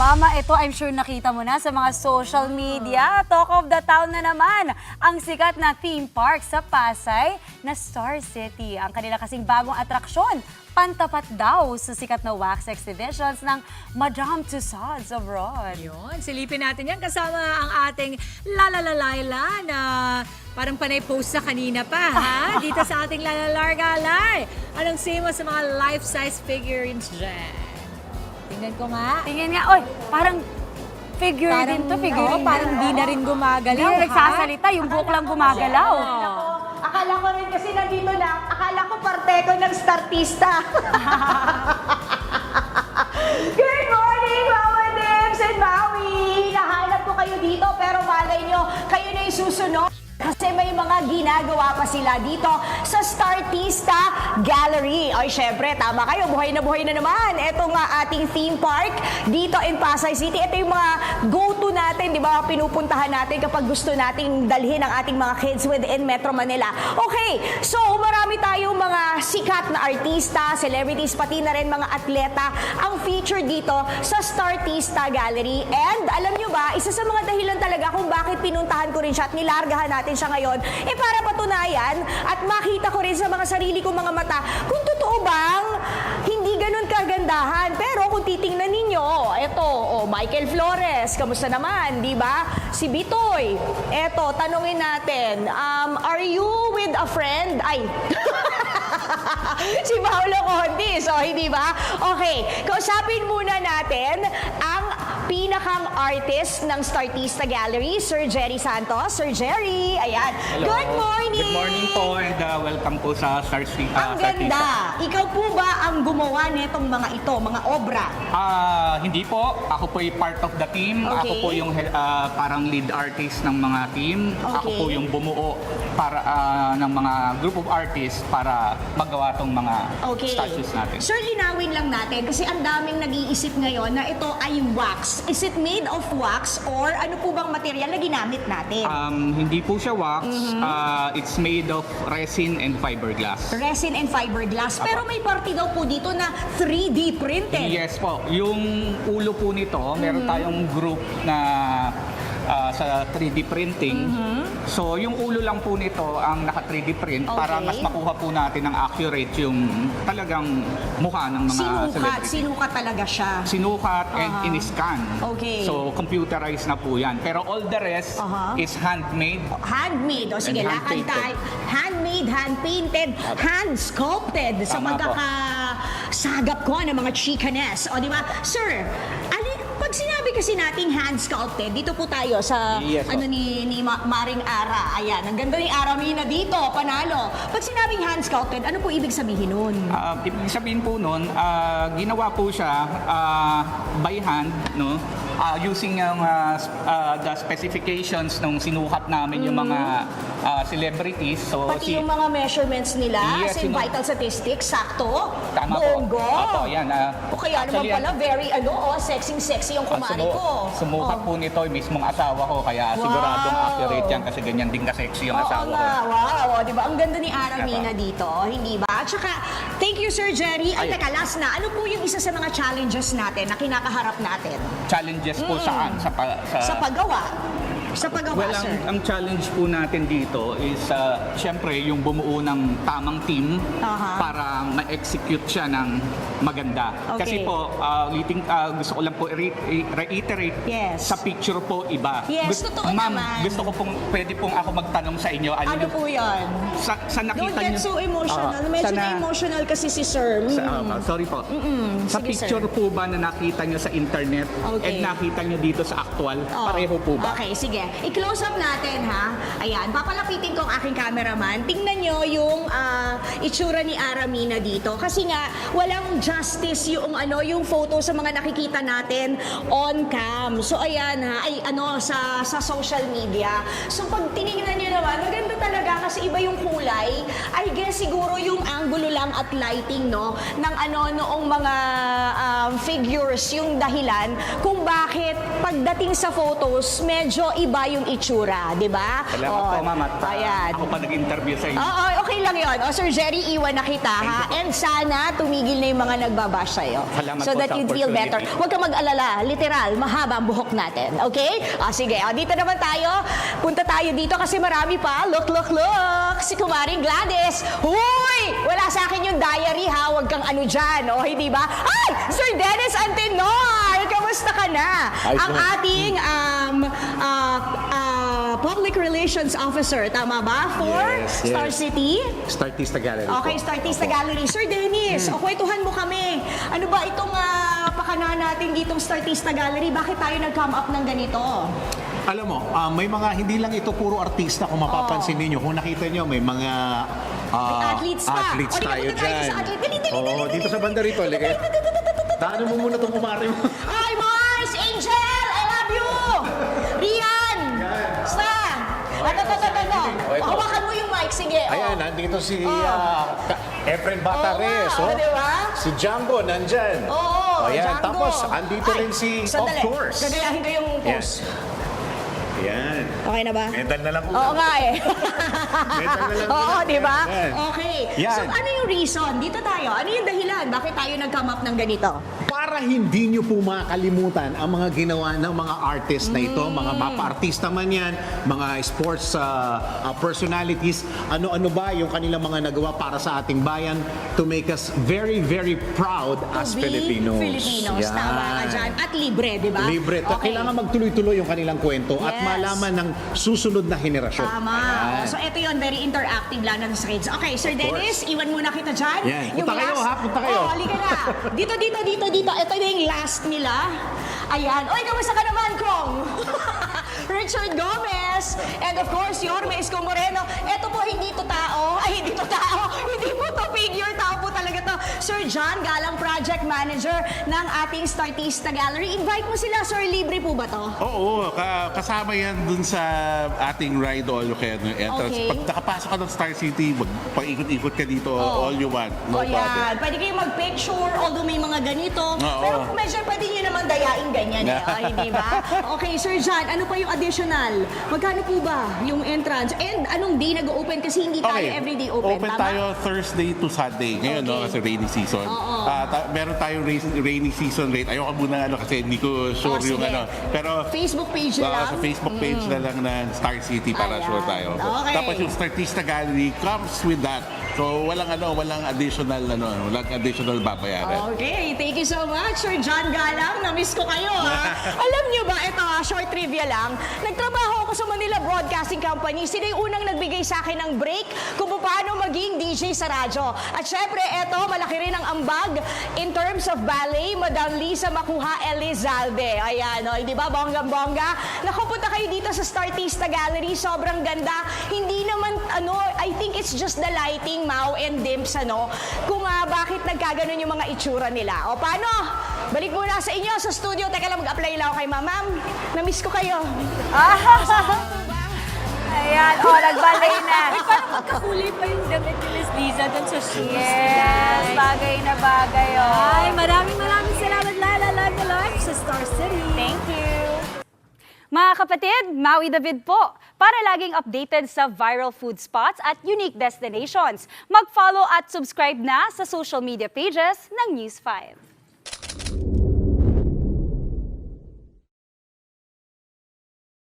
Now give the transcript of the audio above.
Mama, ito I'm sure nakita mo na sa mga social media. Talk of the town na naman ang sikat na theme park sa Pasay na Star City. Ang kanila kasing bagong atraksyon, pantapat daw sa sikat na wax exhibitions ng Madame Tussauds Abroad. Yun, silipin natin yan kasama ang ating Lalalalayla na parang panay post sa kanina pa, ha? Dito sa ating Lalalargalay. Anong say mo sa mga life-size figurines dyan? Tingnan ko nga. Tingin nga, oy, parang figure din to, figure. Parang di na rin gumagalaw, Hindi na nagsasalita, yung buhok lang gumagalaw. Akala ko rin kasi nandito lang, akala ko parte ko ng startista. Good morning, Mama Dims and Maui! Nahanap ko kayo dito pero malay nyo, kayo na yung susunod. Kasi may mga ginagawa pa sila dito sa Startista Gallery. Ay, syempre, tama kayo, buhay na naman. Ito nga ating theme park dito in Pasay City. Ito yung mga go-to natin, di ba, pinupuntahan natin kapag gusto nating dalhin ang ating mga kids within Metro Manila. Okay, so marami tayong mga sikat na artista, celebrities, pati na rin mga atleta ang feature dito sa Startista Gallery. And alam nyo ba, isa sa mga dahilan talaga kung bakit pinuntahan ko rin siya at nilargahan natin siya ngayon, para patunayan at makita ko rin sa mga sarili kong mga mata kung totoo bang hindi ganun kagandahan. Pero kung titingnan ninyo, eto, Michael Flores, kamusta naman, di ba? Si Bitoy, eto, tanungin natin, are you with a friend? Ay, si Paolo Conti, so hindi ba? Okay, kausapin muna natin ang pinakang artist ng Startista Gallery, Sir Jerry Santos. Sir Jerry, ayan. Hello. Good morning! Good morning po and welcome po sa Ang ganda! Ikaw po ba ang gumawa nitong mga ito, mga obra? Hindi po. Ako po ay part of the team. Okay. Ako po yung parang lead artist ng mga team. Ako Okay. po yung bumuo para ng mga group of artists para magawa tong mga Okay. statues natin. Sir, linawin lang natin kasi ang daming nag-iisip ngayon na ito ay wax. Is it made of wax or ano po bang material na ginamit natin? Hindi po siya wax. Mm-hmm. It's made of resin and fiberglass. Resin and fiberglass. Pero may parte daw po dito na 3D printed. Yes po. Yung ulo po nito, meron tayong group na sa 3D printing. So, yung ulo lang po nito ang naka 3D print para Okay. mas makuha po natin ang accurate yung talagang mukha ng mga celebrity. Sinukat talaga siya. Sinukat and in-scan. Okay. So, computerized na po yan. Pero all the rest is handmade. Handmade. O sige, And lakad hand-painted. tayo. Handmade, hand-painted, hand-sculpted sa Tama po. magkakasagap ko ng mga chikanes. O, di ba? Sir, pag sinabi kasi nating hand-sculpted, dito po tayo sa Yes, po. ni Maring Ara. Ayan, ang ganda ni Aramina dito, panalo. Pag sinabing hand-sculpted, ano po ibig sabihin nun? Ibig sabihin po nun, ginawa po siya by hand, no? Using yung the specifications nung sinukat namin yung mga celebrities. So, Pati yung mga measurements nila, Yes, as in yung- vital statistics, sakto, Tama bongo. po. Opo, yan. O kaya naman Actually, pala, very sexy yung kumari ko. Sumukat po nito yung mismong asawa ko, kaya siguradong accurate yan kasi ganyan din ka-sexy yung Oo asawa ko. nga, wow, di ba? Ang ganda ni Aramina dito, hindi ba? At saka, thank you Sir Jerry. Ay, Ay. teka, last na. Ano po yung isa sa mga challenges natin na kinakaharap natin Challenges po saan? sa paggawa? Sa paggawa, Well, sir? ang challenge po natin dito is syempre yung bumuo ng tamang team para ma-execute siya ng maganda. Okay. Kasi po, gusto ko lang po reiterate, Yes. sa picture po iba. Yes, totoo Ma'am, naman. gusto ko pong, pwede pong ako magtanong sa inyo. Ano yung- po yan? Sa Don't nakita get niyo- so emotional. Oo, Medyo sana- na-emotional kasi si Sir. sorry po. Sa Sige, picture po ba na nakita nyo sa internet Okay. and nakita nyo dito sa actual, pareho po ba? Okay, sige. I-close up natin, ha? Ayan, papalapitin ko ang aking cameraman. Tingnan nyo yung itsura ni Aramina dito. Kasi nga, walang justice yung photo sa mga nakikita natin on cam. So, ayan, ha? Sa social media. So, pag tinignan nyo naman, maganda talaga kasi iba yung kulay. I guess siguro yung angulo lang at lighting, no? Ng noong mga figures, yung dahilan kung bakit pagdating sa photos, medyo iba iba yung itsura, di ba? Salamat po, ma'am. At Ayan. ako pa nag-interview sa inyo. Oo, okay lang yun. O, Sir Jerry, iwan na kita, ha? And sana tumigil na yung mga nagbabash sa'yo. Salamat So po that sa you'd feel better. opportunity. Huwag kang mag-alala. Literal, mahaba ang buhok natin. Okay? O, sige. O, dito naman tayo. Punta tayo dito kasi marami pa. Look, look, look. Si Kumaring Gladys. Huy! Wala sa akin yung diary, ha? Huwag kang ano dyan. O, hindi ba? Ay! Sir Dennis Antenor! Kamusta ka na? Ang ating Public Relations Officer, tama ba? For Yes, yes. Star City? Startista Gallery. Okay, po. Startista Gallery. Sir Dennis, Hmm. o kwentuhan mo kami. Ano ba itong pakana natin ditong Startista Gallery? Bakit tayo nag-come up ng ganito? Alam mo, may mga, hindi lang ito puro artista kung mapapansin ninyo. Kung nakita nyo, may mga Athletes pa. athletes O, di ba tayo punta tayo dyan. sa athlete? Dali, dali, Oo, dali, dito dali, sa banda rito. dali, Ligay. dali, dali, dali, dali, dali. Daanan mo muna itong kumari mo. Hi, Mars! Angel! I love you! Rian! Stan! Ito. Hawakan mo yung mic. Sige. o. Ayan, nandito si Efren Oo Batares. nga, o, di ba? Si Django, nandyan. Oo, Ayan, Django. tapos andito Ay, rin si sandali. Of Course. Gagayahin ko yung pose. Ayan. Okay na ba? Medal na lang Oo nga eh. Medal na lang Oo, ulit. di ba? Yan. Okay. Yan. So, ano yung reason? Dito tayo. Ano yung dahilan? Bakit tayo nag-come up ng ganito? Para hindi nyo po makalimutan ang mga ginawa ng mga artist na ito, mga mapa-artista man yan, mga sports personalities, ano-ano ba yung kanilang mga nagawa para sa ating bayan to make us very, very proud as To be Filipinos. Filipinos. Yan. Tama ka dyan. At libre, di ba? Libre. Okay. Kailangan magtuloy-tuloy yung kanilang kwento at Yes. malaman ng susunod na henerasyon. Tama. Yan. So, ito yun. Very interactive lang ng kids. Okay, Sir Dennis, iwan muna kita dyan. Yan. Punta kayo, ha? Punta kayo. Oh, halika na. Dito. Ito na yung last nila. Ayan. Oy, kamusta ka naman, Kong? Richard Gomez. And of course, Yorme Isko Moreno. Ito po, hindi to tao. Ay, hindi to tao. Hindi po to figure. Tao po talaga to. Sir John Galang, Project Manager ng ating Startista Gallery. Invite mo sila, Sir. Libre po ba to? Oo, kasama yan dun sa ating Ride All You Can entrance. Okay. Pag nakapasok ka ng Star City, pag-ikot-ikot ka dito, all you want, no O problem. yan. Pwede kayo mag-picture, although may mga ganito. Oo. Pero medyo pwede nyo naman dayain ganyan eh. O, hindi ba? Okay, Sir John, ano pa yung additional? Magkano po ba yung entrance? And anong day nag-open? Kasi hindi tayo everyday open. Tama? tayo Thursday to Sunday. Ngayon, no, kasi rainy season. Oo. Meron tayong rainy season rate. Ayoko muna kasi hindi ko sure Oh, yung sige. ano. Pero Facebook page na lang? Sa Facebook page na lang ng Star City para Ayan. sure tayo. Okay. Tapos yung Startista Gallery comes with that. So walang additional babayaran. Okay, thank you so much, Sir John Galang. Na-miss ko kayo, ha? Alam niyo ba, ito short trivia lang. Nagtrabaho ako sa Manila Broadcasting Company. Sila yung unang nagbigay sa akin ng break kung paano maging DJ sa radyo. At syempre, ito, malaki rin ang ambag in terms of ballet, Madam Lisa Makuha Elizalde. Ayan, o, di ba? Bonggang-bongga. Nakapunta kayo dito sa Startista Gallery. Sobrang ganda. Hindi naman, I think it's just the lighting, Mau and Dimps, kung bakit nagkaganon yung mga itsura nila. O, paano? Balik muna sa inyo sa studio. Teka lang, mag-apply lang ako kay Ma'am. Na-miss ko kayo. Ayan, nagbalay na. Parang magkakulay pa yung damit ni Miss Liza dun sa shoes. Yes, bagay na bagay, Ay, maraming salamat, Lala, live sa Star City. Thank you. Mga kapatid, Maui David po. Para laging updated sa viral food spots at unique destinations, mag-follow at subscribe na sa social media pages ng News 5.